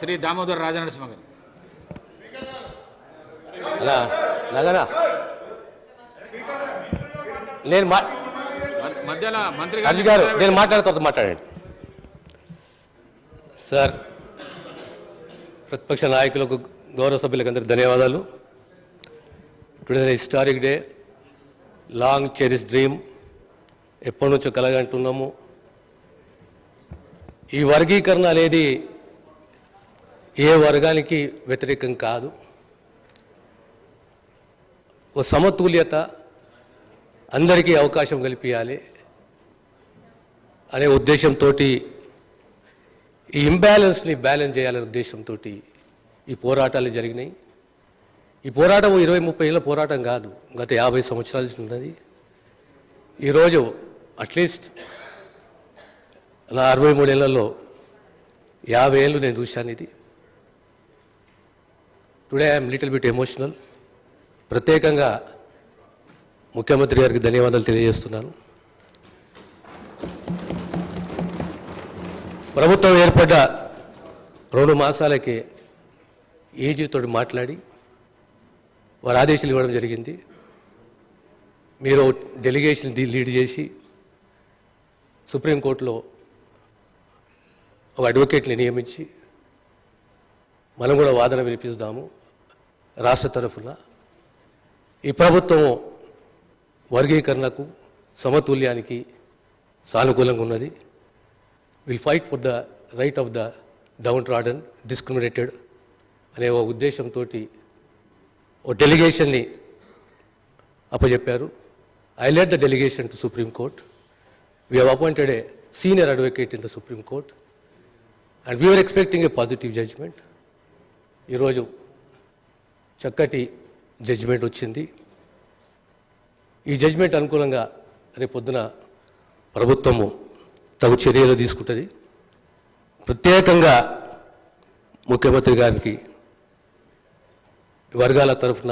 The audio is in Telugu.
శ్రీ దామోదర్ రాజనరసింహ గారు. నగనా నేను మధ్యలో మంత్రి అర్జు గారు నేను మాట్లాడుతూ మాట్లాడండి సార్. ప్రతిపక్ష నాయకులకు గౌరవ సభ్యులకు అందరికీ ధన్యవాదాలు. Today historic day, long cherish dream, ఎప్పటి నుంచో కలగంటున్నాము. ఈ వర్గీకరణ అనేది ఏ వర్గానికి వ్యతిరేకం కాదు. ఓ సమతుల్యత, అందరికీ అవకాశం కల్పించాలి అనే ఉద్దేశంతో, ఈ ఇంబ్యాలెన్స్ని బ్యాలెన్స్ చేయాలనే ఉద్దేశంతో ఈ పోరాటాలు జరిగినాయి. ఈ పోరాటం 20-30 ఏళ్ళ పోరాటం కాదు, గత 50 సంవత్సరాల నుంచి ఉన్నది. ఈరోజు అట్లీస్ట్ నా 63 ఏళ్లలో 50 ఏళ్ళు నేను చూశాను ఇది. Today I'm little bit emotional. ప్రత్యేకంగా ముఖ్యమంత్రి గారికి ధన్యవాదాలు తెలియజేస్తున్నాను. ప్రభుత్వం ఏర్పడ్డ 2 మాసాలకే ఏజీతో మాట్లాడి వారు ఆదేశాలు ఇవ్వడం జరిగింది. మీరు డెలిగేషన్ లీడ్ చేసి సుప్రీంకోర్టులో ఒక అడ్వకేట్ని నియమించి మనం కూడా వాదన వినిపిస్తాము రాష్ట్ర తరఫున. ఈ ప్రభుత్వం వర్గీకరణకు, సమతుల్యానికి సానుకూలంగా ఉన్నది. Will fight for the right of the downtrodden, discriminated అనే ఒక ఉద్దేశంతో ఓ డెలిగేషన్ని అప్పచెప్పారు. I led the delegation to Supreme Court. We have appointed a senior advocate in the Supreme Court and we are expecting a positive judgement. ఈరోజు చక్కటి జడ్జిమెంట్ వచ్చింది. ఈ జడ్జిమెంట్ అనుకూలంగా రేపొద్దున ప్రభుత్వము తగు చర్యలు తీసుకుంటుంది. ప్రత్యేకంగా ముఖ్యమంత్రి గారికి వర్గాల తరఫున